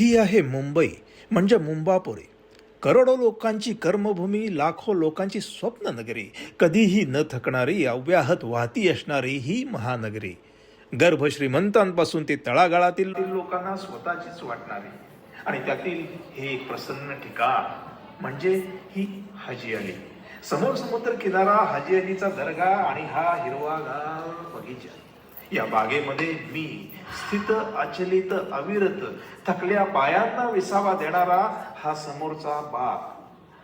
ही आहे मुंबई म्हणजे मुंबापुरी. करोडो लोकांची कर्मभूमी, लाखो लोकांची स्वप्न नगरी, कधीही न थकणारी, अव्याहत वाहती असणारी ही महानगरी. गर्भ श्रीमंतांपासून ते तळागाळातील लोकांना स्वतःचीच वाटणारी. आणि त्यातील हे एक प्रसन्न ठिकाण म्हणजे ही हाजी अली. समोर समुद्र किनारा, हाजी अलीचा दर्गा आणि हा हिरवागार बगीचा. या बागेमध्ये मी स्थित, अचलित, अविरत, थकल्या पायांना विसावा देणारा हा समोरचा बाग.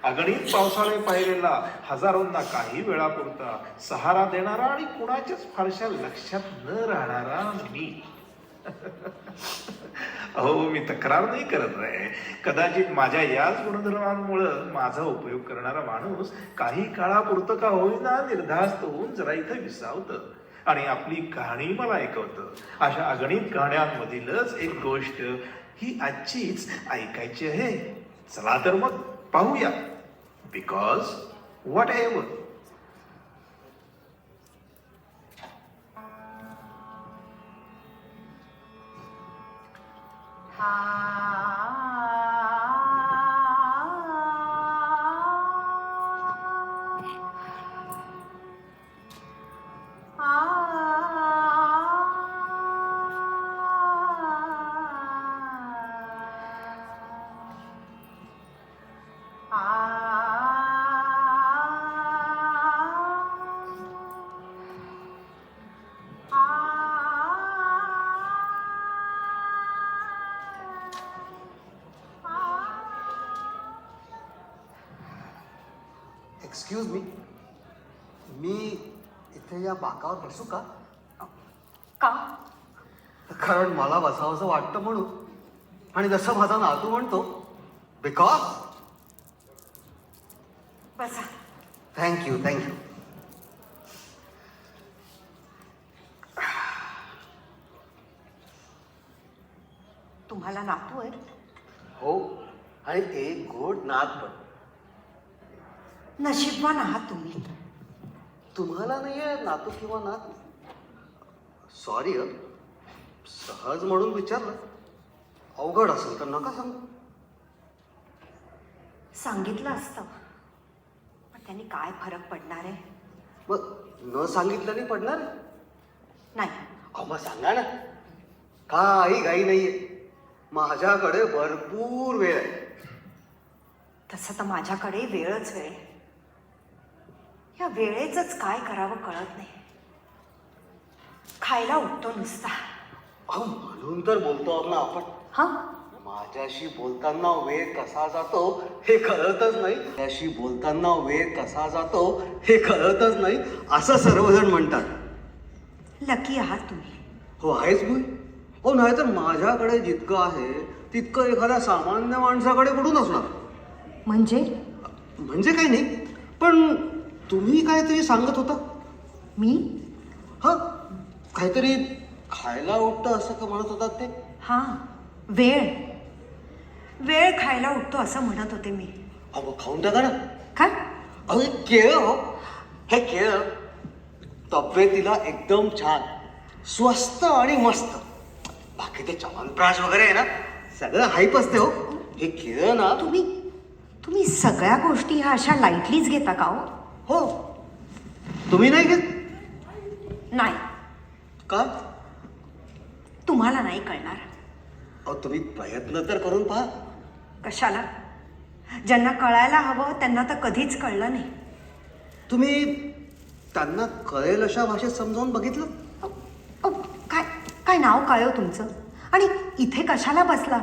अगणित पावसाळे पाहिलेला, हजारोंना काही वेळापुरता सहारा देणारा आणि कुणाच्याच फारशा लक्षात न राहणारा मी. अहो, मी तक्रार नाही करत आहे. कदाचित माझ्या याच गुणधर्मांमुळं माझा उपयोग करणारा माणूस काही काळापुरतं का होईना निर्धास्त होऊन जरा इथं विसावतं आणि आपली कहाणी मला ऐकवतं. अशा अगणित कहाण्यांमधीलच एक गोष्ट ही आजचीच ऐकायची आहे. चला तर मग पाहूया. Because whatever. Excuse me, मी इथे या बाकावर बसू का? का? कारण मला बसावंसं वाटतं म्हणून. आणि जसं माझा नातू म्हणतो, बिकॉज. बसा. Thank you thank you. तुम्हाला नातू आहे? हो, आणि एक गोड नात पण. नशीबवान आहात तुम्ही. तुम्हाला नाही आहे नातू किंवा नात? सॉरी, सहज म्हणून विचारलं. अवघड असेल तर नका सांगू. सांगितलं असतं, पण त्यांनी काय फरक पडणार आहे? मग न सांगितल्याने पडणार आहे? नाही. अहो, मग सांगा ना. काही घाई नाहीये, माझ्याकडे भरपूर वेळ आहे. तसं तर माझ्याकडे वेळच वेळ. या वेळेचंच काय करावं कळत नाही. खायला उठतो नुसता. अहो, म्हणून तर बोलतो ना आपण. हा, माझ्याशी बोलताना वेळ कसा जातो हे कळतच नाही. त्याशी बोलताना वेळ कसा जातो हे कळतच नाही असं सर्वजण म्हणतात. लकी आहात तुम्ही. हो, आहेच मी. हो, नाही तर माझ्याकडे जितकं आहे तितकं एखाद्या सामान्य माणसाकडे कुठून असणार? म्हणजे काही नाही, पण तुम्ही काहीतरी सांगत होता. मी? हा, काहीतरी खायला उठतं असं का म्हणत होतात ते? हा, वेळ. वेळ खायला उठतो असं म्हणत होते मी. अहो, खाऊन टाका ना. काय? अहो, हे केळं हो. हे केळं तब्येतीला एकदम छान, स्वस्त आणि मस्त. बाकी ते च्यवनप्राश वगैरे आहे ना, सगळं हाईप असते हो. हे केळं ना. तुम्ही सगळ्या गोष्टी ह्या अशा लाईटलीच घेता का हो? हो. तुम्ही नाही घेत? नाही. का? तुम्हाला नाही कळणार. अहो, तुम्ही प्रयत्न तर करून पहा. कशाला? ज्यांना कळायला हवं त्यांना तर कधीच कळलं नाही. तुम्ही त्यांना कळेल अशा भाषेत समजावून बघितलं? काय नाव काय हो तुमचं? आणि इथे कशाला बसला?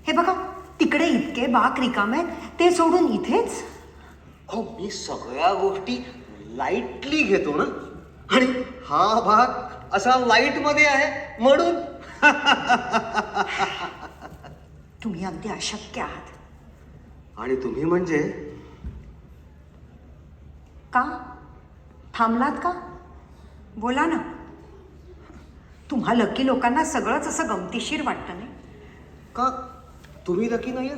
हे बघा, तिकडे इतके बाक रिकामे, ते सोडून इथेच. अहो, मी सगळ्या गोष्टी लाईटली घेतो ना. आणि हा भाग असा लाईट मध्ये आहे म्हणून. तुम्ही अगदी अशक्य आहात. आणि तुम्ही म्हणजे? का थांबलात का? बोला ना. तुम्हा लकी लोकांना सगळंच असं गमतीशीर वाटतं नाही का? तुम्ही लकी नाही?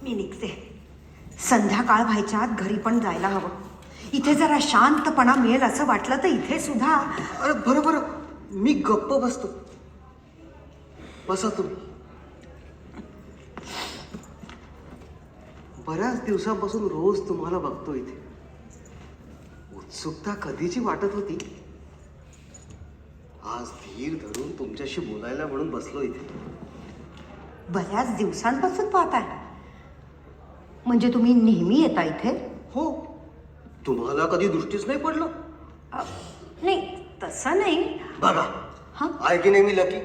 मी निघते. संध्याकाळ व्हायच्या आत घरी पण जायला हवं. इथे जरा शांतपणा मिळेल असं वाटलं तर इथे सुद्धा. अरे बरं, मी गप्प बसतो. बसा तुम्ही. बऱ्याच दिवसांपासून रोज तुम्हाला बघतो इथे. उत्सुकता कधीची वाटत होती. आज धीर धरून तुमच्याशी बोलायला म्हणून बसलो इथे. बऱ्याच दिवसांपासून पाहताय म्हणजे तुम्ही नेहमी येता इथे? हो, तुम्हाला कधी दृष्टीच नाही पडलं? नाही तसं नाही. बघा, हा? आहे की नाही मी लकी?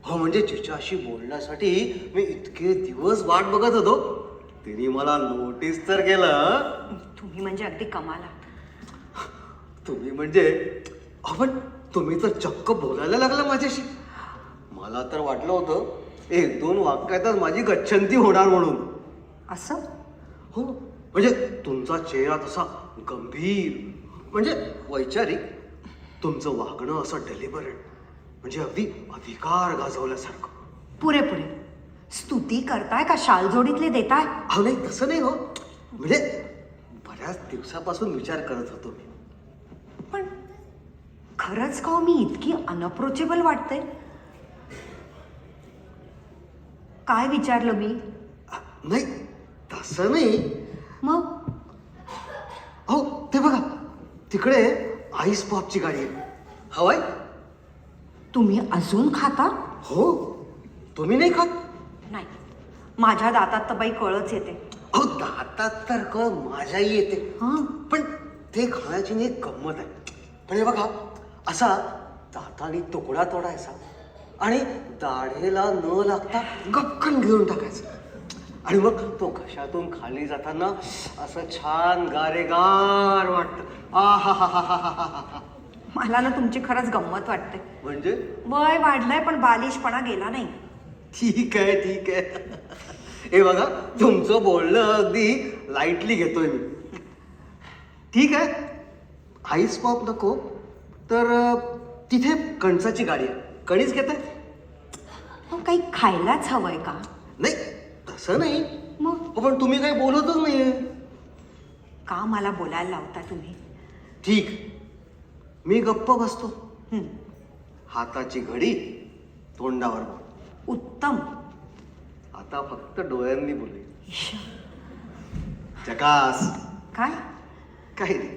हो, म्हणजे जिच्याशी बोलण्यासाठी मी इतके दिवस वाट बघत होतो, तिने मला नोटीस तर केलं. तुम्ही म्हणजे अगदी कमाल आहात. तुम्ही म्हणजे आपण तुम्ही तर चक्क बोलायला लागला माझ्याशी. मला तर वाटलं होतं 1-2 वाक्यातच माझी गच्छंती होणार म्हणून. असं? हो, म्हणजे तुमचा चेहरा तसा गंभीर, म्हणजे वैचारिक, तुमचं वागणं असं डेलिबरेट, म्हणजे अगदी अधिकार गाजवल्यासारखं. पुरे पुरे स्तुती करताय का शालजोडीतले देताय? अहो नाही, तसं नाही हो. म्हणजे बऱ्याच दिवसापासून विचार करत होतो मी. पण खरंच का हो मी इतकी अनअप्रोचेबल वाटते? काय विचारलं मी? नाही तसं नाही. मग अहो ते बघा, तिकडे आईस पॉपची गाडी आहे. हवाय? तुम्ही अजून खाता? हो, तुम्ही नाही खात? नाही, माझ्या दातात तर बाई कळच येते. अहो दातात तर कळ माझ्याही येते. हां. पण ते खाण्याची नाही एक गंमत आहे. म्हणजे बघा, असा दाताने तुकडा तोडायचा आणि दाढेला न लागता गपकन घेऊन टाकायचं, आणि मग तो घशातून खाली जाताना असं छान गारेगार वाटतं. आ हा हा हा हा हा हा. मला ना तुमची खरंच गंमत वाटते. म्हणजे वय वाढलंय पण बालिशपणा गेला नाही. ठीक आहे, ठीक आहे. हे बघा, तुमचं बोलणं अगदी लाईटली घेतोय मी. ठीक आहे, आईस पॉप नको तर तिथे कणसाची गाडी आहे. कणीस घेत आहे? मग काही खायलाच हवंय का? नाही तसं नाही. मग पण तुम्ही काही बोलतच नाहीये. का मला बोलायला लावता तुम्ही? ठीक, मी गप्प बसतो. हं, हाताची घडी तोंडावर बोल. उत्तम. आता फक्त डोळ्यांनी बोलू. जकास. काय? काही नाही.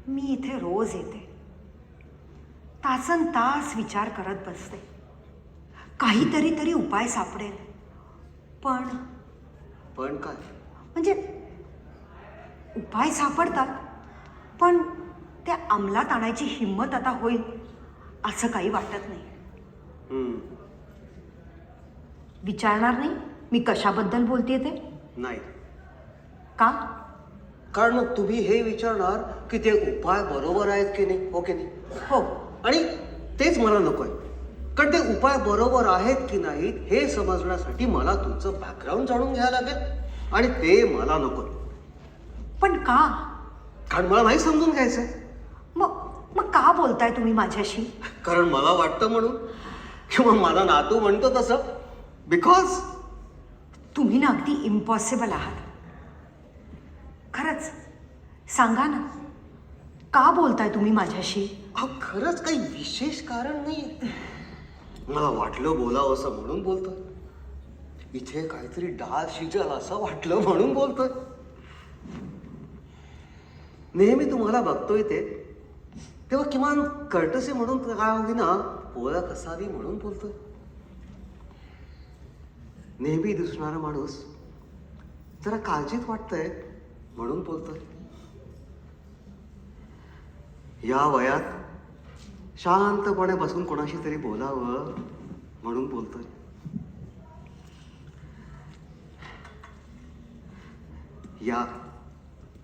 मी इथे रोज येते, तासन तास विचार करत बसते. काहीतरी तरी उपाय सापडेल. पण पण काय? म्हणजे उपाय सापडतात, पण त्या अंमलात आणायची हिंमत आता होईल असं काही वाटत नाही. विचारणार नाही मी कशाबद्दल बोलतेय ते? नाही. का? कारण तुम्ही हे विचारणार की ते उपाय बरोबर आहेत की नाही, हो की नाही? हो. आणि तेच मला नको आहे. कारण ते उपाय बरोबर आहेत की नाहीत हे समजण्यासाठी मला तुमचं बॅकग्राऊंड जाणून घ्यायला लागेल, आणि ते मला नको. पण का? कारण मला नाही समजून घ्यायचंय. मग मग का बोलताय तुम्ही माझ्याशी? कारण मला वाटतं म्हणून, किंवा माझा नातू म्हणतो तसं. बिकॉज तुम्ही ना अगदी इम्पॉसिबल आहात. खरंच सांगा ना, का बोलताय तुम्ही माझ्याशी? अहो खरंच काही विशेष कारण नाही. मला वाटलं बोलावं असं म्हणून बोलतोय. इथे काहीतरी डाळ शिजल असं वाटलं म्हणून बोलतोय. नेहमी तुम्हाला बघतोय ते तेव्हा किमान कर्टसी म्हणून काय होईना ओळख असावी म्हणून बोलतोय. नेहमी दिसणारा माणूस जरा काळजीत वाटतंय म्हणून बोलतोय. या वयात शांतपणे बसून कोणाशी तरी बोलावं म्हणून बोलतोय.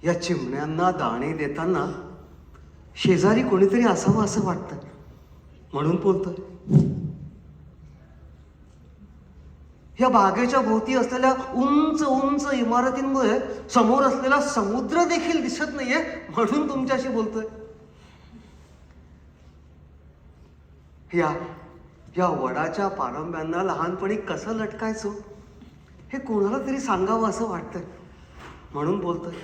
या चिमण्यांना दाणे देताना शेजारी कोणीतरी असावं असं वाटतं म्हणून बोलतोय. या बागेच्या भोवती असलेल्या उंच उंच इमारतींमुळे समोर असलेला समुद्र देखील दिसत नाहीये म्हणून तुमच्याशी बोलतोय. या वडाच्या पारंब्यांना लहानपणी कसं लटकायचो हे कोणाला तरी सांगावं असं वाटतंय म्हणून बोलतोय.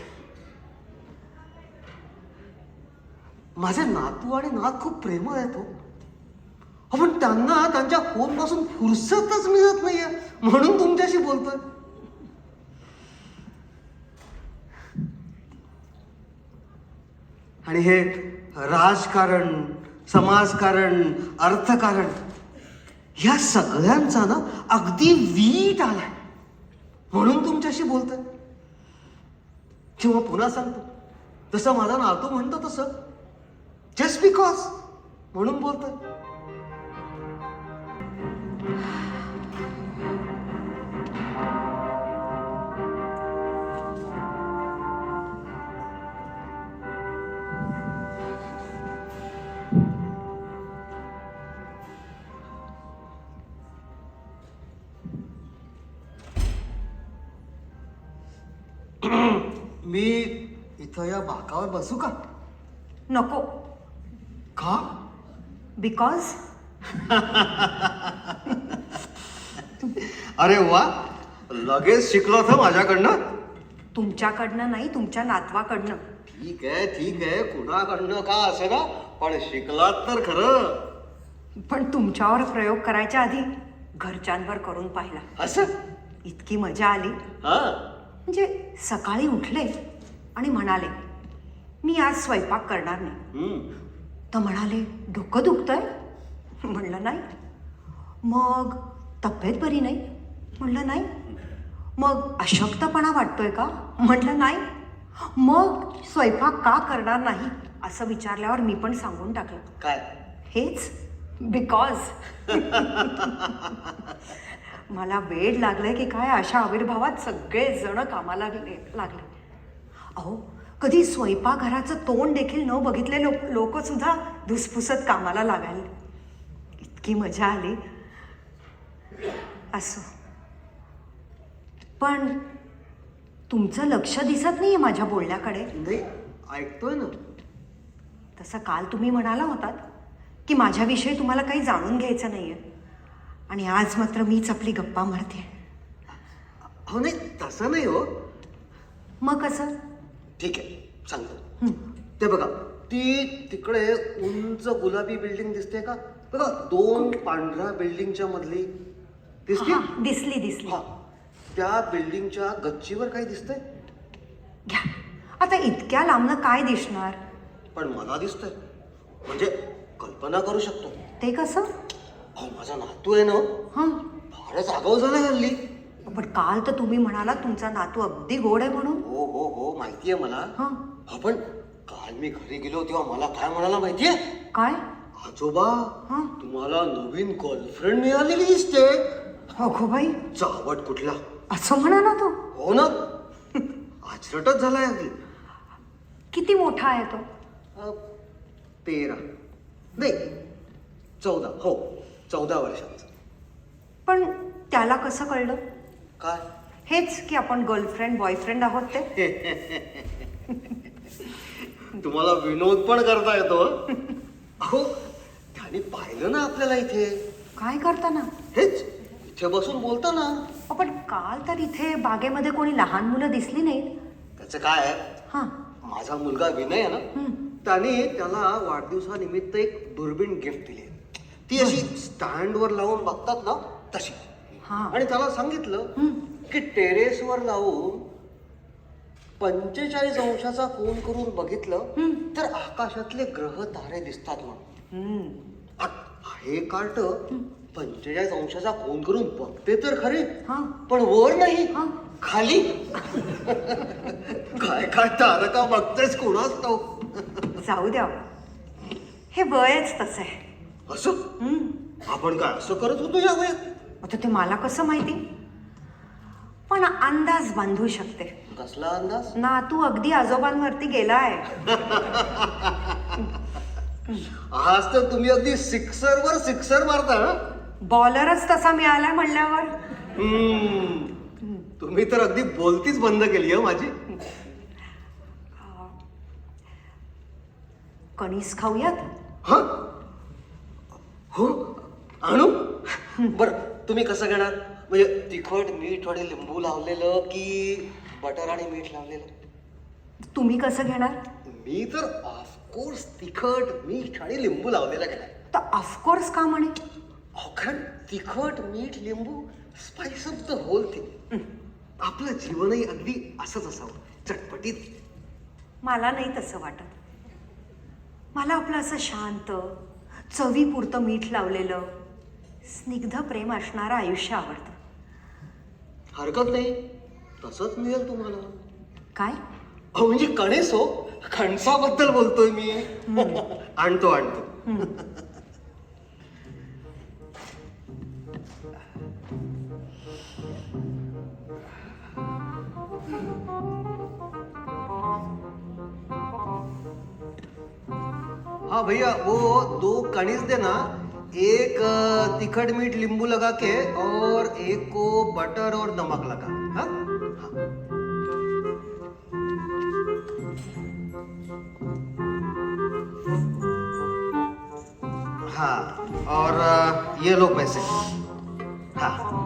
माझे नातू आणि नात खूप प्रेमळ आहेत हो. पण त्यांना त्यांच्या फोनपासून फुरसतच मिळत नाहीये, म्हणून तुमच्याशी बोलतोय. आणि हे राजकारण, समाजकारण, अर्थकारण ह्या सगळ्यांचा ना अगदी वीट आलाय, म्हणून तुमच्याशी बोलतोय. किंवा पुन्हा सांगतो, जसं माझा नातू म्हणतो तसं, जस्ट बिकॉज म्हणून बोलतोय. मी इथं या बाकावर बसू का? नको. का? बिकॉज अरे वा, लगेच शिकलो तर माझ्याकडनं. तुमच्याकडनं नाही, तुमच्या नातवाकडनं. ठीक आहे, कुणाकडनं का असे ना, पण शिकलात तर खरं. पण तुमच्यावर प्रयोग करायच्या आधी घरच्यांवर करून पाहिला. असं? इतकी मजा आली. हा. म्हणजे सकाळी उठले आणि म्हणाले मी आज स्वयंपाक करणार नाही. हम्म. तर म्हणाले डोकं दुखतंय? म्हणलं नाही. मग तब्येत बरी नाही? म्हणलं नाही. मग अशक्तपणा वाटतोय का? म्हटलं नाही. मग स्वयंपाक का करणार नाही असं विचारल्यावर मी पण सांगून टाकलं. काय? हेच, बिकॉज. मला वेड लागलंय की काय अशा आविर्भावात सगळे जण कामाला लागले. अहो, कधी स्वयंपाकघराचं तोंड देखील न बघितले लोक सुद्धा धुसफुसत कामाला लागायला. इतकी मजा आली. असो, पण तुमचं लक्ष दिसत नाहीये माझ्या बोलण्याकडे. नाही, ऐकतोय ना. तसं काल तुम्ही म्हणाला होतात की माझ्याविषयी तुम्हाला काही जाणून घ्यायचं नाहीये, आणि आज मात्र मीच आपली गप्पा मारते. हो नाही, तसं नाही हो. मग कसं? ठीक आहे, सांगतो. ते बघा, ती तिकडे उंच गुलाबी बिल्डिंग दिसते का? बघा, 2 पांढऱ्या बिल्डिंगच्या मधली दिसते. हां, दिसली. हा, त्या बिल्डिंगच्या गच्चीवर काही दिसतंय? घ्या, आता इतक्या लांबनं काय दिसणार? पण मला दिसतंय, म्हणजे कल्पना करू शकतो. ते कसं? अहो, माझा नातू आहे ना, हां, फारच आगाऊ झालाय हल्ली. पण काल तर तुम्ही म्हणाला तुमचा नातू अगदी गोड आहे म्हणून. हो, माहितीये मला. हां, हा, पण काल मी घरी गेलो तेव्हा मला काय म्हणाला माहितीये? काय? आजोबा, हां, तुम्हाला नवीन गर्लफ्रेंड मिळालेली दिसते. हो गो बाई, चावट कुठला. असं म्हणाला तो? हो ना, आचरटच झालाय अगदी. किती मोठा आहे तो? 13 नाही 14. हो, 14 वर्षांचा. पण त्याला कसं कळलं? काय? हेच की आपण गर्लफ्रेंड बॉयफ्रेंड आहोत ते. तुम्हाला विनोद पण करता येतो. अहो, त्याने पाहिलं ना आपल्याला इथे. काय करताना? हेच इथे बसून बोलताना. पण काल तर इथे बागेमध्ये कोणी लहान मुलं दिसली नाहीत. त्याचं काय आहे, हां, माझा मुलगा विनय आहे ना, त्याने त्याला वाढदिवसानिमित्त एक दुर्बीण गिफ्ट दिली. ती अशी स्टँडवर लावून बघतात ना तशी. हां, आणि त्याला सांगितलं की टेरेसवर लावून 45 अंशाचा कोन करून बघितलं तर आकाशातले ग्रह तारे दिसतात म्हणून. हे कार्ट 45 अंशाचा कोन करून बघते तर खरे, हां, पण वर नाही, हां. खाली. काय तारका बघतेस कोणाच तो. जाऊ द्या, हे वयच तसं आहे. असं आपण काय असं करत होतो या वयात? आता ते मला कसं माहिती, पण अंदाज बांधू शकते. कसला अंदाज? नातू अगदी आजोबांवरती गेलाय. आज तर तुम्ही अगदी सिक्सर वर सिक्सर मारता. बॉलरच तसा मिळालाय म्हणल्यावर. तुम्ही तर अगदी बोलतीच बंद केली आहे माझी. कणीस खाऊयात? हा, हो, आणू. बर, तुम्ही कसं घेणार? म्हणजे तिखट मीठ आणि लिंबू लावलेलं की बटर आणि मीठ लावलेलं? तुम्ही कसं घेणार? मी तर ऑफकोर्स तिखट मीठ आणि लिंबू लावलेलं घेणार. तर ऑफकोर्स का म्हणे. कारण तिखट मीठ लिंबू spice of the whole thing. आपलं जीवनही अगदी असंच असावं, चटपटीत. मला नाही तसं वाटत. मला आपलं असं शांत, चवीपुरतं मीठ लावलेलं, स्निग्ध प्रेम असणारं आयुष्य आवडतं. हरकत नाही, तसंच मिळेल तुम्हाला. काय? अहो म्हणजे कणेस हो, कणसाबद्दल बोलतोय मी. आणतो आणतो. हाँ भैया, वो 2 कणीस देना, एक तिखट मीठ नींबू लगा के और एक को बटर और नमक लगा. हाँ हाँ, और ये लो पैसे. हाँ.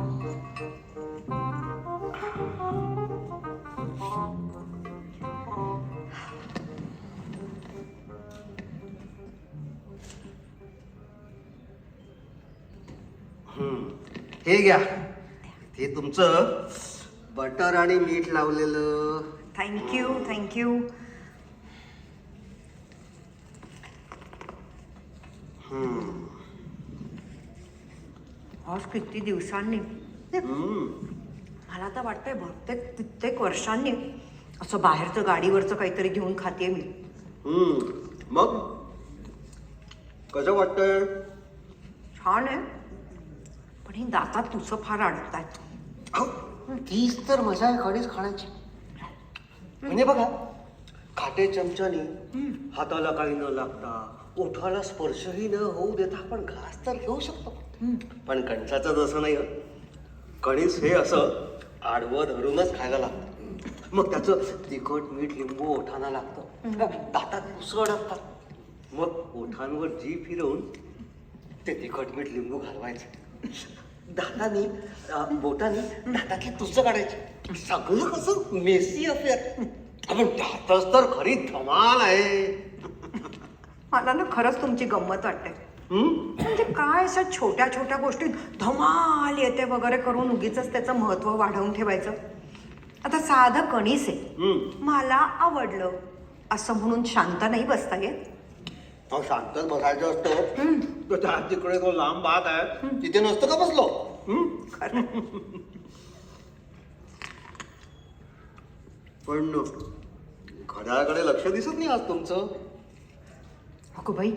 हे घ्या, हे तुमचं बटर आणि मीठ लावलेलं. Thank you thank you. आज किती दिवसांनी, मला तर वाटतंय बहुतेक कित्येक वर्षांनी असं बाहेरचं गाडीवरचं काहीतरी घेऊन खाते मी. मग कसं वाटतंय? छान आहे, पण ही दातात तुझं फार अडकतायत. तीच तर मजा आहे कणीस खाण्याची. म्हणजे बघा, खाटे चमच्याने हाताला काही न लागता, ओठाला स्पर्शही न होऊ देता आपण घास तर घेऊ शकतो. पण कणसाचं तसं नाही. कणीस हे असं आडवं धरूनच खायला लागतं. मग त्याचं तिखट मीठ लिंबू ओठांना लागतं, दातात पुसं अडकतात. मग ओठांवर जीभ फिरवून ते तिखट मीठ लिंबू घालवायचं. दातानी बोटानी दातातली तुसं काढायची. सगळं कसं मेसी अफेअर. आपण दातच तर खरी धमाल आहे. मला ना खरंच तुमची गंमत वाटते. म्हणजे काय अशा छोट्या छोट्या गोष्टीत धमाल येते वगैरे करून उगीच त्याचं महत्व वाढवून ठेवायचं. आता साधं कणीस आहे, मला आवडलं असं म्हणून शांत नाही बसता येत. शांतच बसायचं असतं. तर त्या तिकडे तो लांब बाग आहे, तिथे नसतं का बसलो. पण घड्याळाकडे लक्ष दिसत नाही आज तुमचं. अगो बाई,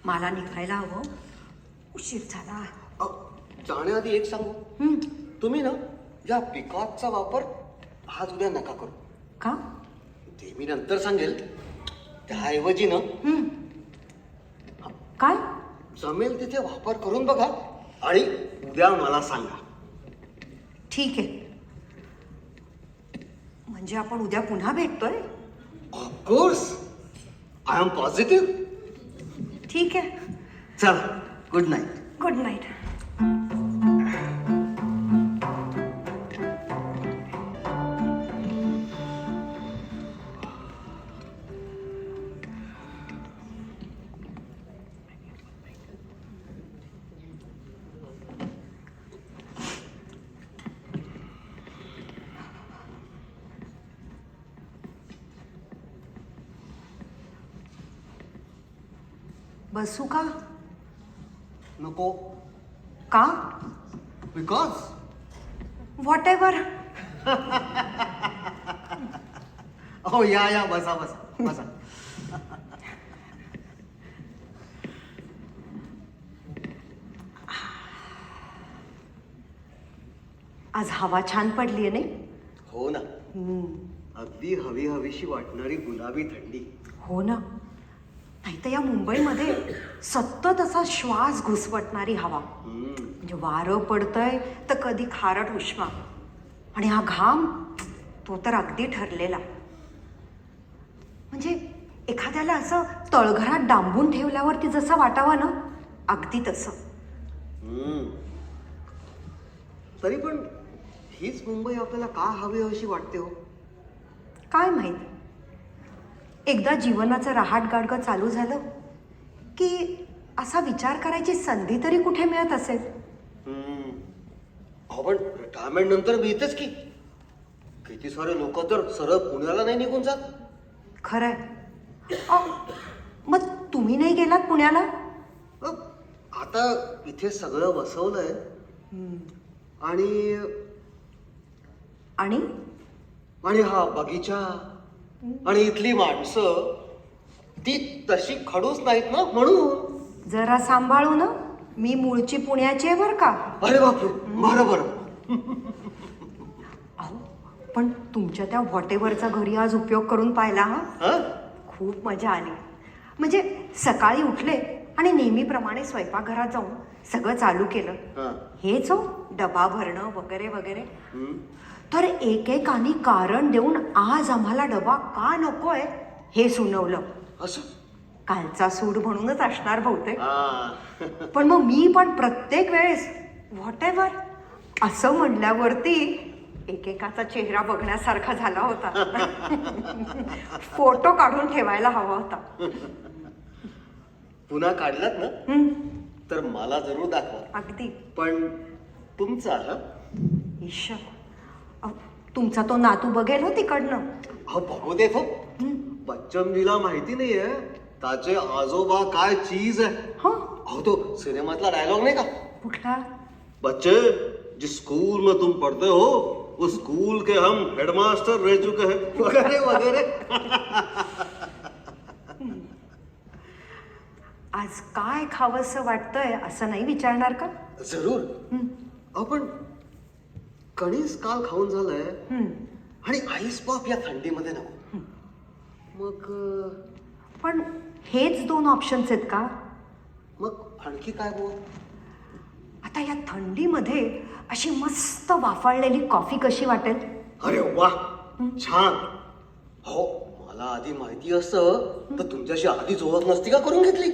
मला निघायला हवं, उशीर झाला. जाण्याआधी एक सांगू, तुम्ही ना या पिकॉटचा वापर आज उद्या नका करू. का? ते मी नंतर सांगेल. त्याऐवजी ना काय? जमेल तिथे वापर करून बघा आणि उद्या मला सांगा. ठीक आहे, म्हणजे आपण उद्या पुन्हा भेटतोय. Of course, I am positive. ठीक आहे, चला, गुड नाईट. Good night. बसू का? नको. का? Because what ever. हो, या बसा बसा बसा. आज हवा छान पडली आहे नाही? हो ना, अगदी हवी हवीशी वाटणारी गुलाबी थंडी. हो ना, नाही तर या मुंबईमध्ये सतत असा श्वास घुसवटणारी हवा. म्हणजे वारं पडतंय तर कधी खारट उष्मा, आणि हा घाम तो तर अगदी ठरलेला. म्हणजे एखाद्याला असं तळघरात डांबून ठेवल्यावरती जसं वाटावं ना, अगदी तसं. तरी पण हीच मुंबई आपल्याला का हवी हवीशी वाटते हो? काय माहीत, एकदा जीवनाचं रहाट गाडगं चालू झालं की असा विचार करायची संधी तरी कुठे मिळत असेल? अहो पण रिटायरमेंट नंतर मी इथेच की. किती सारे लोक तर सरळ पुण्याला नाही निघून जात. खरंय. मग तुम्ही नाही गेलात पुण्याला? अ, आता इथे सगळं बसवलंय आणि आणि आणि हा बगीचा आणि इथली माणसं ती तशी खडूस नाहीत ना म्हणून. जरा सांभाळू ना, मी मूळची पुण्याची आहे बरं का. अरे बापरे, बरं बरं. अहो पण तुमच्या त्या व्हॉटेवरचा घरी आज उपयोग करून पाहिला हा. हं? खूप मजा आली. म्हणजे सकाळी उठले आणि नेहमीप्रमाणे स्वयंपाकघरात जाऊन सगळं चालू केलं. हं. हेच हो, डबा भरणं वगैरे वगैरे. हं. तर एकेकाने कारण देऊन आज आम्हाला डबा का नकोय हे सुनावलं. असं कालचा सूड म्हणूनच असणार बहुतेक. हा. पण मग मी पण प्रत्येक वेळेस व्हॉटेवर असं म्हणल्यावरती एकेकाचा चेहरा बघण्यासारखा झाला होता. फोटो काढून ठेवायला हवा होता. पुन्हा काढलात ना हं, तर मला जरूर दाखवा. अगदी. पण तुमचा हा? ईश्वर, अहो, तुमचा तो नातू बघेल हो तिकडनं. अहो बघू देत हो. बच्चनजीला माहिती नाहीये त्याचे आजोबा काय चीज आहे. हा, अहो तो सिनेमातला डायलॉग नाही का, कुठला? बच्चे जिस स्कूल में तुम पढ़ते हो उस स्कूल के हम हेडमास्टर रह चुके हैं वगैरे वगैरे. आज काय खावंसं वाटतंय असं नाही विचारणार का? जरूर. आपण कणीस काल खाऊन झालंय हं, आणि आईस पॉप या थंडीमध्ये नको. मग पण हेच दोन ऑप्शन्स आहेत का? मग आणखी काय बुवा? आता या थंडीमध्ये अशी मस्त वाफाळलेली कॉफी कशी वाटेल? अरे वा, छान. हो मला आधी माहिती असतं तर तुमच्याशी आधीच ओळख नसती का करून घेतली.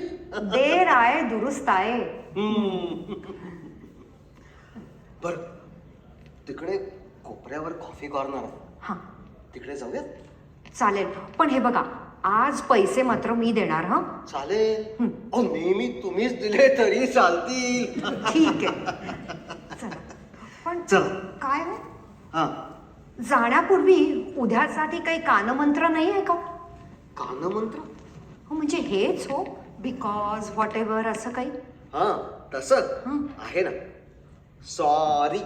देर आहे दुरुस्त आहे. बर, तिकडे कोपऱ्यावर कॉफी कॉर्नर आहे, हा, तिकडे जाऊयात. चालेल. पण हे बघा, आज पैसे मात्र मी देणार. हा, चालेल. अहो नेहमी तुम्हीच दिले तरी चालतील. ठीक आहे. चला. पण चला. काय हो, हा, जाण्यापूर्वी उद्यासाठी काही कानमंत्र नाही आहे का? कानमंत्र? हो म्हणजे हेच हो, बिकॉज व्हॉट एव्हर असं काही. हा तसं हं. आहे ना. सॉरी.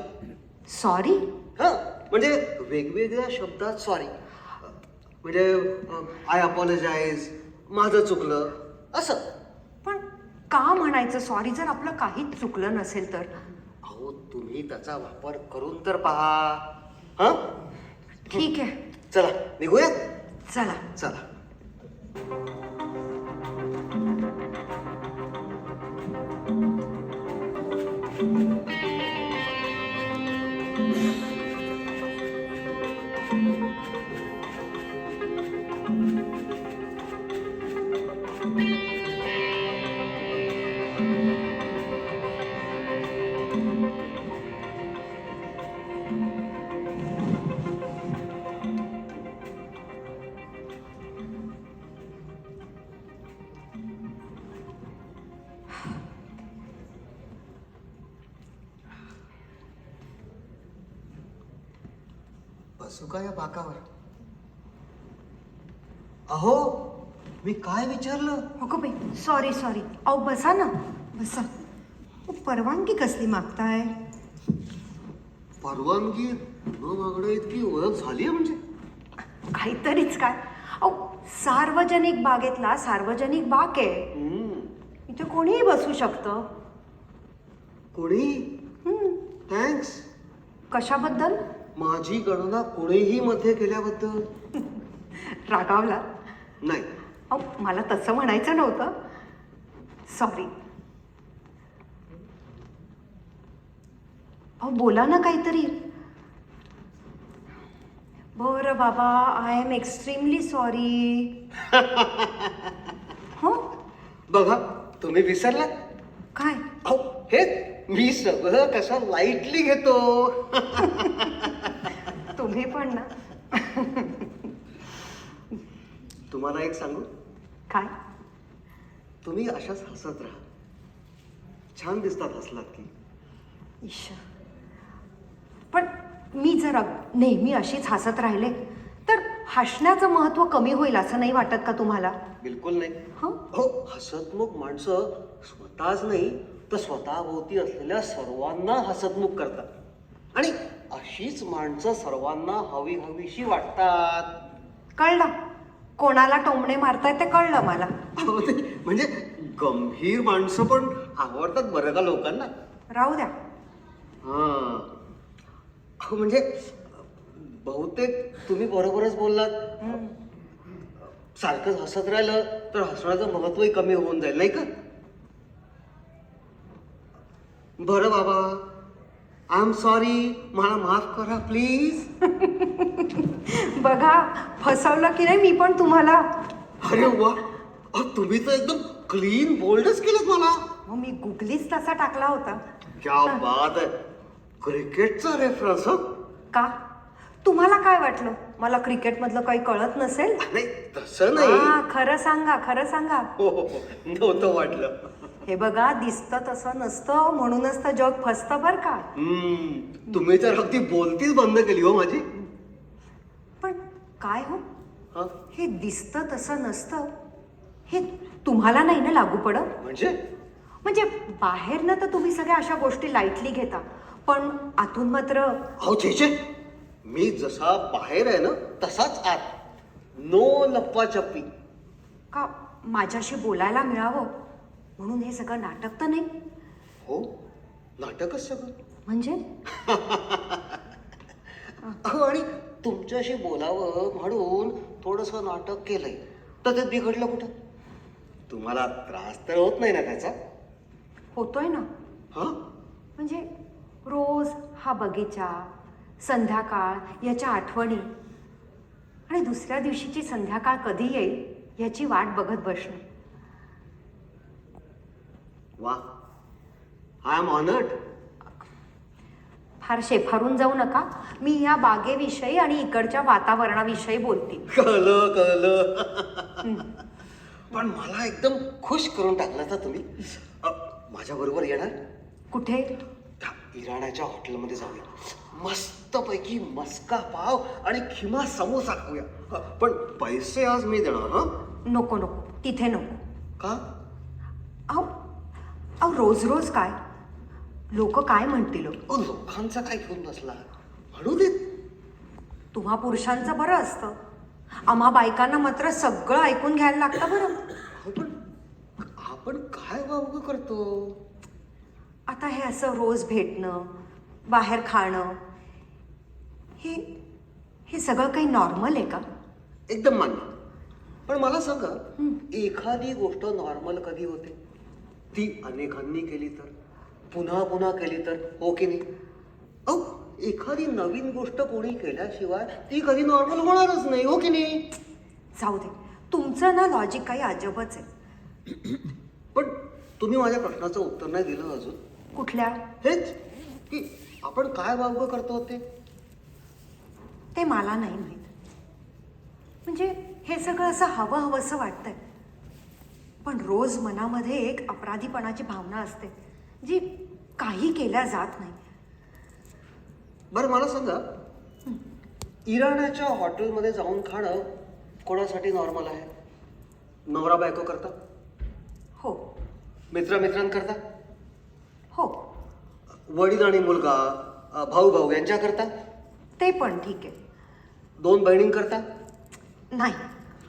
सॉरी? हा म्हणजे वेगवेगळ्या शब्दात सॉरी. म्हणजे आय अपॉलोजाइज, माझं चुकलं असं. पण का म्हणायचं सॉरी जर आपलं काहीच चुकलं नसेल तर? अहो तुम्ही त्याचा वापर करून तर पहा. हा ठीक आहे, चला निघूयात. चला. चला. बसू का या बाकावर? अहो मी काय विचारलं? अगं बाई, सॉरी सॉरी. अहो बसा ना, बसा. परवानगी कसली मागताय? परवानगी न मागणं इतकी ओळख झाली म्हणजे? काहीतरीच काय. अहो सार्वजनिक बागेतला सार्वजनिक बाग आहे, इथे कोणीही बसू शकतं. कोणी? थँक्स. कशाबद्दल? माझी गणना कोणीही मध्ये केल्याबद्दल. रागावला? नाही. अहो मला तसं म्हणायचं नव्हतं. सॉरी. अहो बोला ना काहीतरी. बरं बाबा, आय एम एक्स्ट्रीमली सॉरी. हो, बघा तुम्ही विसरलात. काय? अहो हे मी सगळं कसं लाईटली घेतो. तुम्ही पण ना. तुम्हाला एक सांगू? काय? तुम्ही अशाच हसत राहा छान दिसतात हसलात की. ईश्वर, पण मी जर नेहमी अशीच हसत राहिले तर हसण्याचं महत्त्व कमी होईल असं नाही वाटत का तुम्हाला? बिलकुल नाही. हं? हो, हसतमुख माणसं स्वतःच नाही तर स्वतःभोवती असलेल्या सर्वांना हसतमुख करतात आणि अशीच माणसं सर्वांना हवी हवीशी वाटतात. कळलं, कोणाला टोमणे मारताय ते कळलं मला. अहो, ते म्हणजे गंभीर माणसं पण आवडतात बरं का लोकांना. राहू द्या. हां. अहो, म्हणजे बहुतेक तुम्ही बरोबरच बोललात. सारखंच हसत राहिलं तर हसण्याचं महत्वही कमी होऊन जाईल नाही का? बरं बाबा, आय एम सॉरी, मला माफ करा प्लीज. बघा, फसवलं की नाही मी पण तुम्हाला. अरे वा, अहो, तुम्ही तर एकदम क्लीन बोल्डच केलं मला. मग मी गुगलीच तसा टाकला होता. क्या बात आहे. क्रिकेटचा रेफरन्स हो. का? तुम्हाला काय वाटलं, मला क्रिकेटमधलं काही कळत नसेल? नाही तसं नाही. हा, खरं सांगा, खरं सांगा. हो हो हो, नव्हतं वाटलं. हे बघा, दिसतं तसं नसतं, म्हणूनच तर जग फसतं बरं का. तुम्ही तर अगदी बोलतीच बंद केली हो माझी. पण काय हो, हा, हे दिसतं तसं नसतं हे तुम्हाला नाही ना लागू पडत? म्हणजे बाहेरनं तर तुम्ही सगळ्या अशा गोष्टी लाईटली घेता, पण आतून मात्र. अहो छे, मी जसा बाहेर आहे ना तसाच आत. नो लप्पाछप्पी. का माझ्याशी बोलायला मिळावं म्हणून हे सगळं नाटक तर नाही? हो, नाटकच सगळं. म्हणजे अहो, आणि तुमच्याशी बोलावं म्हणून थोडंसं नाटक केलंय तर ते बिघडलं कुठं? तुम्हाला त्रास तर होत नाही ना त्याचा? होतोय ना. हा, म्हणजे रोज हा बगीचा, संध्याकाळ, याच्या आठवणी आणि दुसऱ्या दिवशीची संध्याकाळ कधी येईल याची वाट बघत बसणं. वा, आय एम ऑनर्ड. फार शेफारून जाऊ नका, मी या बागेविषयी आणि इकडच्या वातावरणाविषयी बोलते. कळलं. पण मला एकदम खुश करून टाकलं तर तुम्ही. माझ्या बरोबर येणार? कुठे? त्या इराण्याच्या हॉटेलमध्ये जाऊया. मस्तपैकी मस्का पाव आणि खिमा समोसा खाऊया. पण पैसे आज मी देणार. हा, नको नको, तिथे नको. का? अहो अहो, रोज रोज काय, लोक काय म्हणतील? लोकांचा काय घेऊन बसला? म्हणू देत. तुम्हा पुरुषांचं बरं असतं, आम्हा बायकांना मात्र सगळं ऐकून घ्यायला लागतं बरं. पण आपण काय वावगं करतो? आता हे असं रोज भेटणं, बाहेर खाणं, हे हे सगळं काही नॉर्मल आहे का? एकदम मान्य. पण मला सांगा, एखादी गोष्ट नॉर्मल कधी होते? ती अनेकांनी केली तर, पुन्हा पुन्हा केली तर, हो की नाही? अहो, एखादी नवीन गोष्ट कोणी केल्याशिवाय ती कधी नॉर्मल होणारच नाही, हो की नाही? जाऊ दे, तुमचं ना लॉजिक काही अजबच आहे. पण तुम्ही माझ्या प्रश्नाचं उत्तर नाही दिलं अजून. कुठल्या? हेच की आपण काय वावगं करतो ते. ते मला नाही माहीत. म्हणजे हे सगळं असं हवं हवंसं वाटतंय, पण रोज मनामध्ये एक अपराधीपणाची भावना असते जी काही केल्या जात नाही. बरं मला सांगा, इराण्याच्या हॉटेलमध्ये जाऊन खाणं कोणासाठी नॉर्मल आहे? नवरा बायको करता? हो मित्रांकरता? हो, वडील आणि मुलगा, भाऊ भाऊ यांच्याकरता? ते पण ठीक आहे. 2 बहिणींकरता? नाही.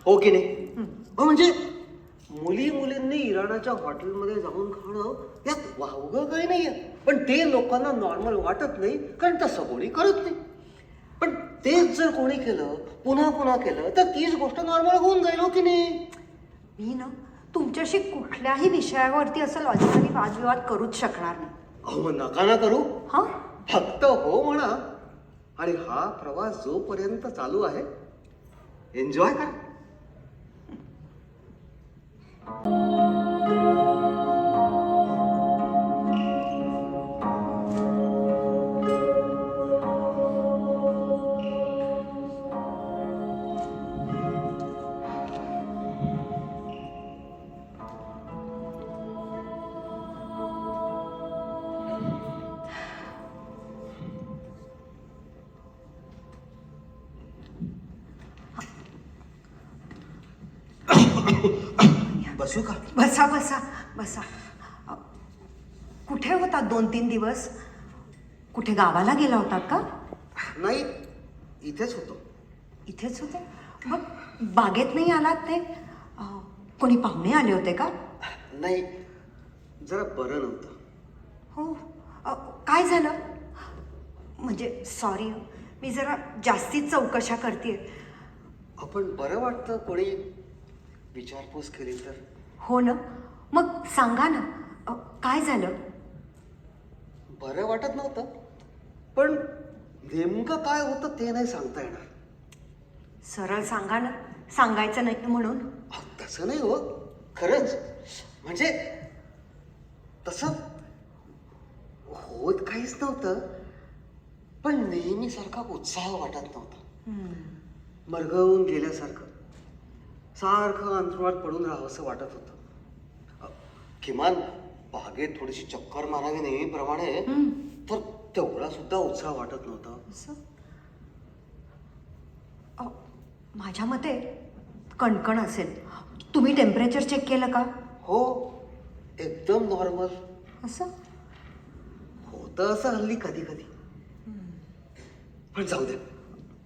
हो की नाही? म्हणजे मुलींनी इराणाच्या हॉटेलमध्ये जाऊन खाणं यात वावगं काही नाहीये. पण ते लोकांना नॉर्मल वाटत नाही कारण तसं कोणी करत नाही. पण तेच जर कोणी केलं, पुन्हा पुन्हा केलं तर तीच गोष्ट नॉर्मल होऊन जाईल, हो की नाही? मी ना तुमच्याशी कुठल्याही विषयावरती असं लॉजिकली वादविवाद करूच शकणार नाही. अहो, नका ना करू. हां, फक्त हो म्हणा. आणि हा प्रवास जोपर्यंत चालू आहे एन्जॉय करा. बसू का? बसा बसा बसा. अ, कुठे होतात 2-3 दिवस? कुठे गावाला गेला होतात का? नाही, इथेच होतो. इथेच होते. मग बागेत नाही आलात ते? कोणी पाहुणे आले होते का? नाही, जरा बरं नव्हतं. हो. काय झालं? म्हणजे सॉरी, मी जरा जास्तीच चौकशा करते. आपण बरं वाटतं कोणी विचारपूस केली तर. हो ना. मग सांगा ना, काय झालं? बरं वाटत नव्हतं, पण नेमकं काय होतं ते नाही सांगता येणार. सरळ सांगा ना, सांगायचं नाही म्हणून. तसं नाही हो, खरंच. म्हणजे तसं होत काहीच नव्हतं, पण नेहमीसारखा उत्साह वाटत नव्हता. मरगळून गेल्यासारखं, सारखं अंथरुणात पडून राहावंसं वाटत होतं. किमान बागेत थोडीशी चक्कर मारावी नेहमीप्रमाणे, तर तेवढा सुद्धा उत्साह वाटत नव्हता. असं? माझ्या मते कणकण असेल. तुम्ही टेम्परेचर चेक केलं का? हो, एकदम नॉर्मल असं? होतं असं हल्ली कधी कधी. पण जाऊ दे,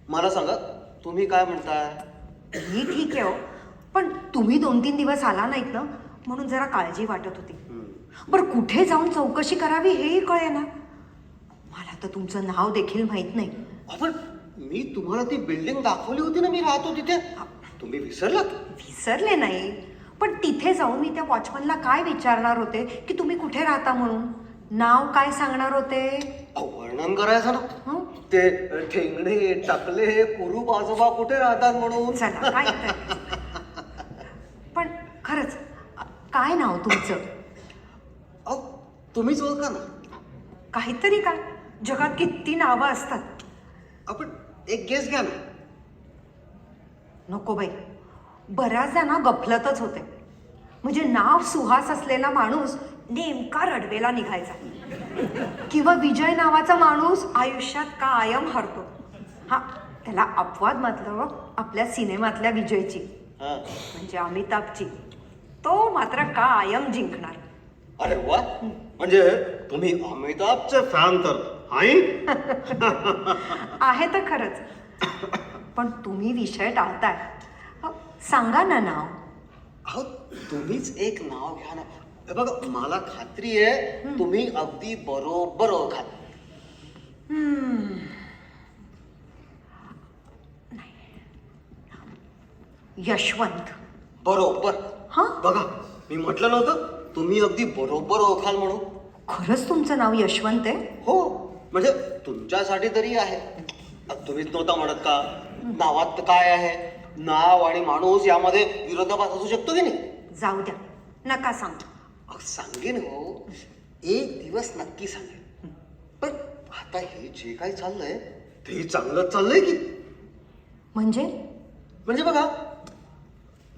मला सांगा तुम्ही काय म्हणताय. ही ठीक आहे हो, पण तुम्ही 2-3 दिवस आला नाहीत ना, म्हणून जरा काळजी वाटत होती. बरं, कुठे जाऊन चौकशी करावी हेही कळेना. मला तर तुमचं नाव देखील माहीत नाही. आपण मी तुम्हाला ती बिल्डिंग दाखवली होती ना, मी राहतो तिथे. तुम्ही विसरलात? विसरले नाही, पण तिथे जाऊन मी त्या वॉचमनला काय विचारणार होते की तुम्ही कुठे राहता म्हणून. नाव काय सांगणार होते? वर्णन करायचं ना. हं? ते ठेंगणे टाकले कुरूप आजोबा कुठे राहतात म्हणून. चला काय तर. पण खरंच काय नाव तुमचं? अहो, तुम्हीच ओळखा ना. काहीतरी काय, जगात किती नावं असतात. आपण एक गेस घ्या ना. नको बाई, बऱ्याचदा ना गफलतच होते. म्हणजे नाव सुहास असलेला माणूस नेमका रडवेला निघायचा, किंवा विजय नावाचा माणूस आयुष्यात कायम हरतो. हा, त्याला अपवाद मात्र आपल्या सिनेमातल्या विजयची, हा. म्हणजे अमिताभची. तो मात्र कायम जिंकणार. अरे वा, म्हणजे तुम्ही अमिताभचे फॅन तर आहे. आहे तर खरंच. पण तुम्ही विषय टाळताय. सांगा ना नाव. अहो, तुम्हीच एक नाव घ्या ना. हे बघा, मला खात्री आहे तुम्ही अगदी बरोबर ओळखाल. यशवंत. बरोबर. हा? बघा, मी म्हटलं नव्हतं तुम्ही अगदी बरोबर ओळखाल म्हणून. खरंच तुमचं नाव यशवंत आहे? हो, म्हणजे तुमच्यासाठी तरी आहे. तुम्हीच नव्हता म्हणत का नावात काय आहे. नाव आणि माणूस यामध्ये विरोधाभास असू शकतो की नाही. जाऊ द्या, नका सांगू. सांगेन हो, एक दिवस नक्की सांगेन. पण आता हे जे काही चाललंय ते चांगलंच चाललंय की. म्हणजे बघा,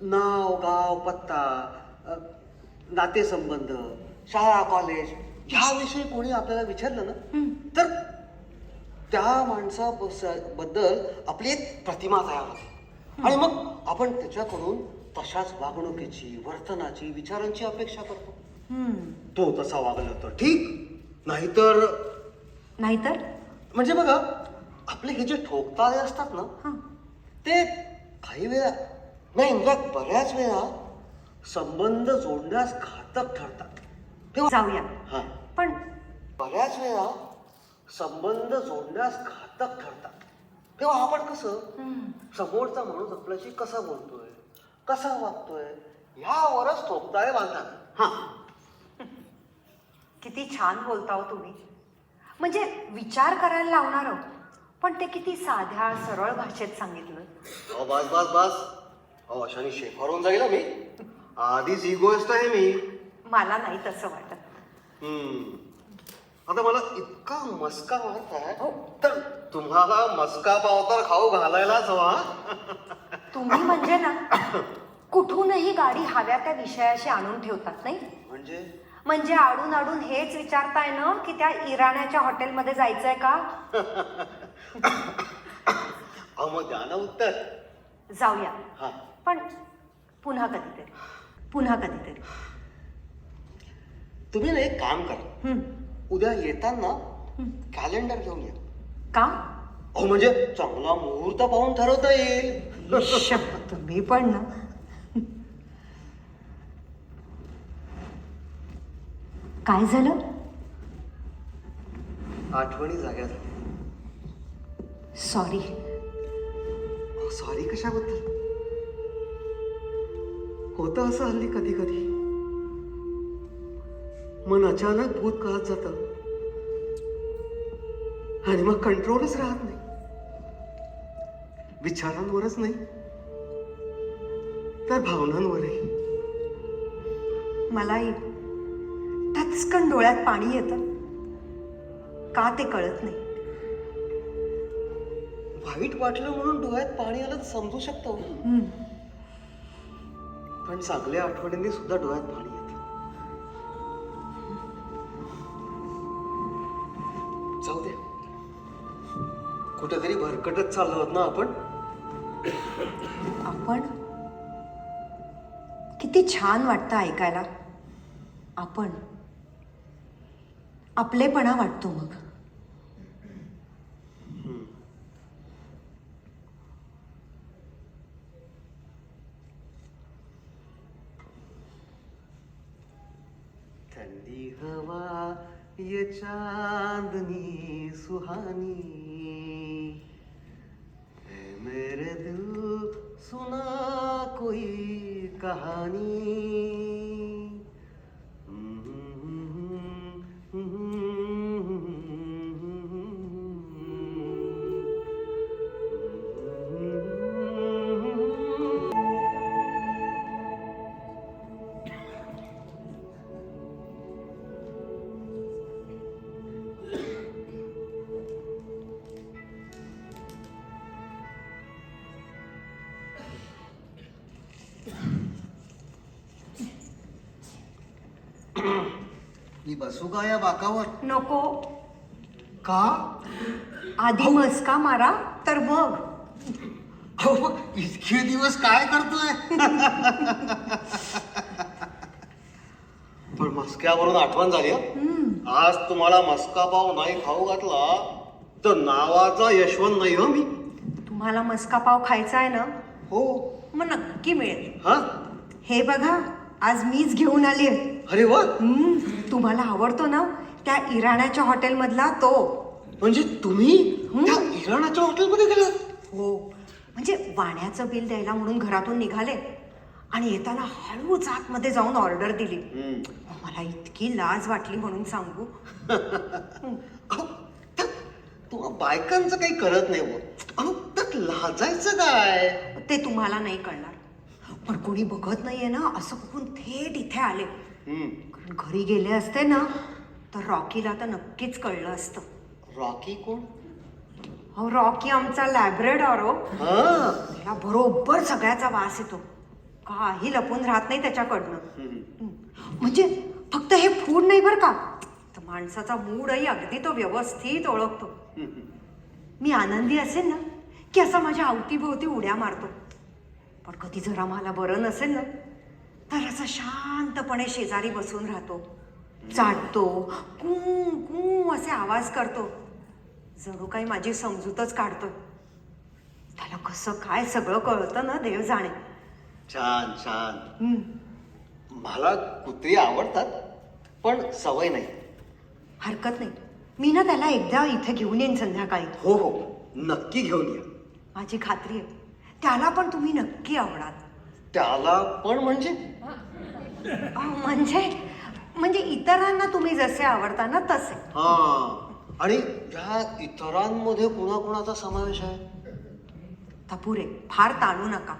नाव, गाव, पत्ता, नातेसंबंध, शाळा, कॉलेज ह्याविषयी कोणी आपल्याला विचारलं ना, तर त्या माणसाबद्दल आपली एक प्रतिमा तयार होते. आणि मग आपण त्याच्याकडून तशाच वागणुकीची, वर्तनाची, विचारांची अपेक्षा करतो. तो तसा वागला तर ठीक, नाहीतर नाहीतर म्हणजे बघा, आपले हे जे ठोकताळे असतात ना, ते काही वेळा नाही, म्हणजे बऱ्याच वेळा संबंध जोडण्यास घातक ठरतात. जाऊया. हा, पण बऱ्याच वेळा संबंध जोडण्यास घातक ठरतात. तेव्हा आपण कसं समोरचा माणूस आपल्याशी कसा बोलतोय, कसा वागतोय ह्यावरच ठोकताळे बांधतात. हा, किती छान बोलता हो तुम्ही. म्हणजे विचार करायला लावणार आहोत, पण ते किती साध्या सरळ भाषेत सांगितलं. बस बस बस. अशाने शेफारून जाईल मी. आधीच इगोइस्ट आहे मी. मला नाही तसं वाटत. आता मला इतका मस्का मारताय, हो. तर तुम्हाला मस्का पाव तर खाऊ घालायलाच हवा. तुम्ही म्हणजे ना कुठूनही गाडी हव्या त्या विषयाशी आणून ठेवतात नाही. म्हणजे आडून आडून हेच विचारताय ना की त्या इराण्याच्या हॉटेलमध्ये जायचंय का? मग द्या ना उत्तर. जाऊया, हा. पण पुन्हा कधीतरी. पुन्हा कधीतरी. तुम्ही ना एक काम करा, हं. उद्या येताना कॅलेंडर घेऊन या. का? अहो म्हणजे चांगला मुहूर्त पाहून ठरवता येईल. तुम्ही पण ना. काय झालं? आठवणी जाग्या झाल्या. सॉरी. सॉरी कशाबद्दल? होतं असं हल्ली कधी कधी. मन अचानक भूतकाळात जातं आणि मग कंट्रोलच राहत नाही. विचारांवरच नाही तर भावनांवरही. मलाही टचकन डोळ्यात पाणी येतं. का ते कळत नाही. वाईट वाटलं म्हणून डोळ्यात पाणी आलं तर समजू शकतो, हं. पण चांगल्या आठवणींनी सुद्धा डोळ्यात पाणी येतं. जाऊ दे, कुठेतरी भरकटत चाललो आहोत ना आपण. आपण किती छान वाटतं ऐकायला. आपण आपलेपणा वाटतो मग. ठंडी हवा ये चांदनी सुहानी है मेरे दिल सुना कोई कहानी. मी बसू का या बाकावर? नको. का? आधी मस्का मारा तर मग. अहो मग इतके दिवस काय करतोय? पण मस्क्यावरून आठवण झाली हं. आज तुम्हाला मस्का पाव नाही खाऊ घातला तर नावाचा यशवंत नाही हो मी. तुम्हाला मस्का पाव खायचा आहे ना? हो. मग नक्की मिळेल. हा? हे बघा, आज मीच घेऊन आली आहे. अरे वा. तुम्हाला आवडतो ना त्या इराण्याच्या हॉटेलमधला तो. म्हणजे तुम्ही त्या इराणाच्या हॉटेलमध्ये गेलात? हो. म्हणजे वाण्याचं बिल द्यायला म्हणून घरातून निघाले आणि येताना हळूच आतमध्ये जाऊन ऑर्डर दिली. मला इतकी लाज वाटली म्हणून सांगू. अहो, तुम्हा बायकांचं काही करत नाही हो. अहो त्यात लाजायचं काय? ते तुम्हाला नाही कळणार. पण कोणी बघत नाहीये ना असं बघून थेट इथे आले. कारण घरी गेले असते ना तर रॉकीला तर नक्कीच कळलं असतं. रॉकी कोण? हो, रॉकी आमचा लॅब्रेडॉर हो. त्याला बरोबर सगळ्याचा वास येतो. काही लपून राहत नाही त्याच्याकडनं. म्हणजे फक्त हे फूड नाही बरं का, तर माणसाचा मूडही अगदी तो व्यवस्थित ओळखतो. मी आनंदी असेल ना की असा माझ्या अवतीभोवती उड्या मारतो. पण कधी जरा मला बरं नसेल ना तर असा शांतपणे शेजारी बसून राहतो. चाटतो, कू कू असे आवाज करतो. जणू काही माझी समजूतच काढतोय. त्याला कसं काय सगळं कळतं ना देव जाणे. छान छान. मला कुत्री आवडतात पण सवय नाही. हरकत नाही, मी ना त्याला एकदा इथे घेऊन येईन संध्याकाळी. हो हो, नक्की घेऊन या. माझी खात्री आहे त्याला पण तुम्ही नक्की आवडाल. त्याला पण म्हणजे? म्हणजे इतरांना तुम्ही जसे आवडता ना तसे. हा. आणि या इतरांमध्ये कुणाकुणाचा समावेश आहे? तपुरे, फार ताणू नका.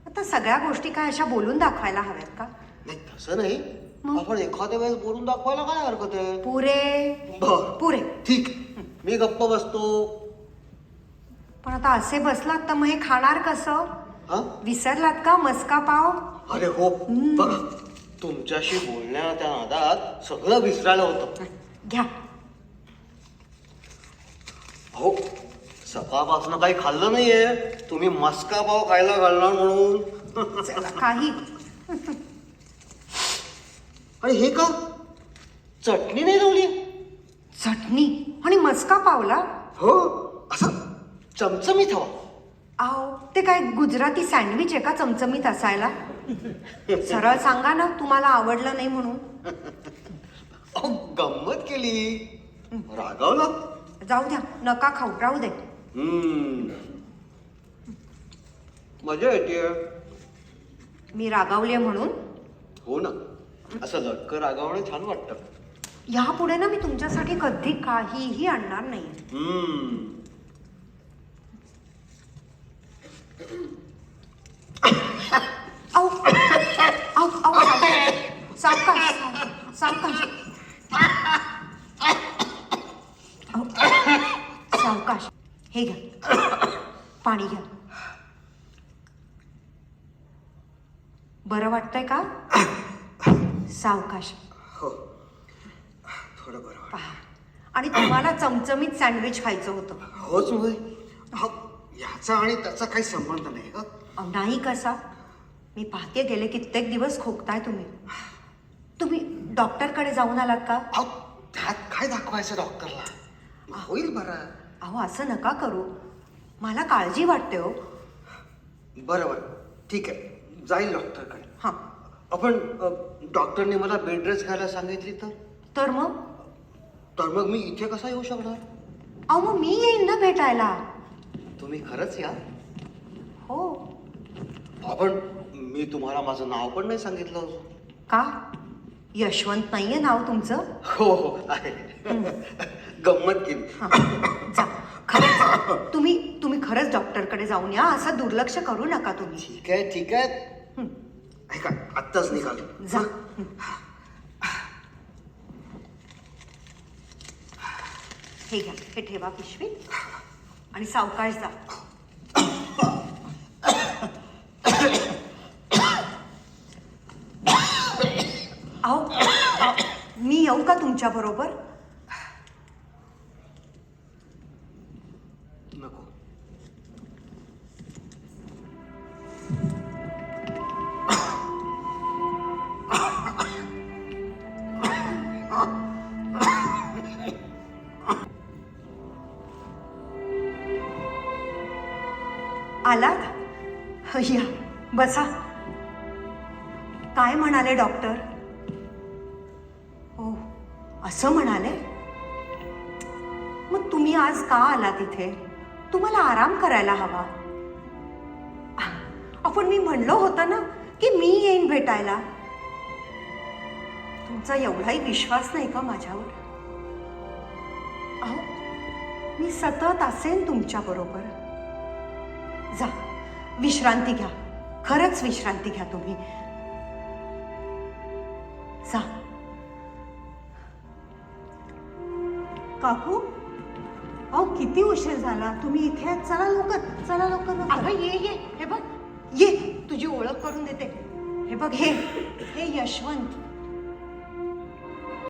आता सगळ्या गोष्टी काय अशा बोलून दाखवायला हव्यात का? नाही तसं नाही. आपण एखाद्या वेळेस बोलून दाखवायला काय हरकत आहे? पुरे बर पुरे. ठीक, मी गप्प बसतो. पण आता असे बसलात तर मग हे खाणार कसं? हा? विसरलात का मस्का पाव? अरे हो, बघा तुमच्याशी बोलण्या त्या नादात सगळं विसरायला होतं. घ्या. हो, सकाळपासून काही खाल्लं नाहीये. तुम्ही मस्का पाव खायला घालणार म्हणून. काही आणि हे का चटणी नाही लावली? चटणी आणि मस्का पावला? हो, असं चमचमीत हवा. अहो ते काय गुजराती सँडविच आहे का चमचमीत असायला? सरळ सांगा ना तुम्हाला आवडलं नाही म्हणून. अहो गंमत केली, रागावला. जाऊ द्या, नका खाऊ, राहू दे. मजा येते. मी रागावली म्हणून? हो ना, असं लटकं रागावणं छान वाटतं. यापुढे ना मी तुमच्यासाठी कधी काहीही आणणार नाही. सावकाश सावकाश सावकाश. हे घ्या, पाणी घ्या. बरं वाटतंय का? सावकाश. हो, थोडं बरं. पहा, आणि तुम्हाला चमचमीत सँडविच खायचं होतं. होच होय. हो, याचा आणि त्याचा काही संबंध नाही का? नाही कसा? मी पाहते गेले कित्येक दिवस खोकताय तुम्ही. तुम्ही डॉक्टरकडे जाऊन आलात का? अहो त्यात काय दाखवायचं डॉक्टरला? होईल बरं. अहो असं नका करू, मला काळजी वाटते हो. बरं बरं, ठीक आहे, जाईल डॉक्टरकडे. हां. आपण डॉक्टरने मला बेड रेस्ट घ्यायला सांगितली तर मग मी इथे कसा येऊ शकणार? अहो मग मी येईन ना भेटायला. तुम्ही खरंच या? हो. आपण मी तुम्हाला माझं नाव पण नाही सांगितलं अजून. का? यशवंत नाहीये नाव तुमचं? हो हो आहे. गंमत केली. हां, जा. खरंच तुम्ही खरंच डॉक्टरकडे जाऊन या, असं दुर्लक्ष करू नका तुम्ही. ठीक आहे. ऐका, आत्ताच निघालो. जा. हे घ्या, हे ठेवा पिशवीत आणि सावकाश जा. अहो, मी येऊ का तुमच्या बरोबर? नको. आलात? या, बसा. काय म्हणाले डॉक्टर? हो, असं म्हणाले? मग तुम्ही आज का आलात इथे? तुम्हाला आराम करायला हवा. आपण मी म्हणलो होतं ना की मी येईन भेटायला. तुमचा एवढाही विश्वास नाही का माझ्यावर? अहो, मी सतत असेन तुमच्या बरोबर. जा, विश्रांती घ्या. खरंच विश्रांती घ्या तुम्ही. जा. काकू, अहो किती उशीर झाला, तुम्ही इथे आहात. चला लवकर, चला लवकर लवकर. अगं ये, हे बघ, ये, तुझी ओळख करून देते. हे बघ, हे यशवंत.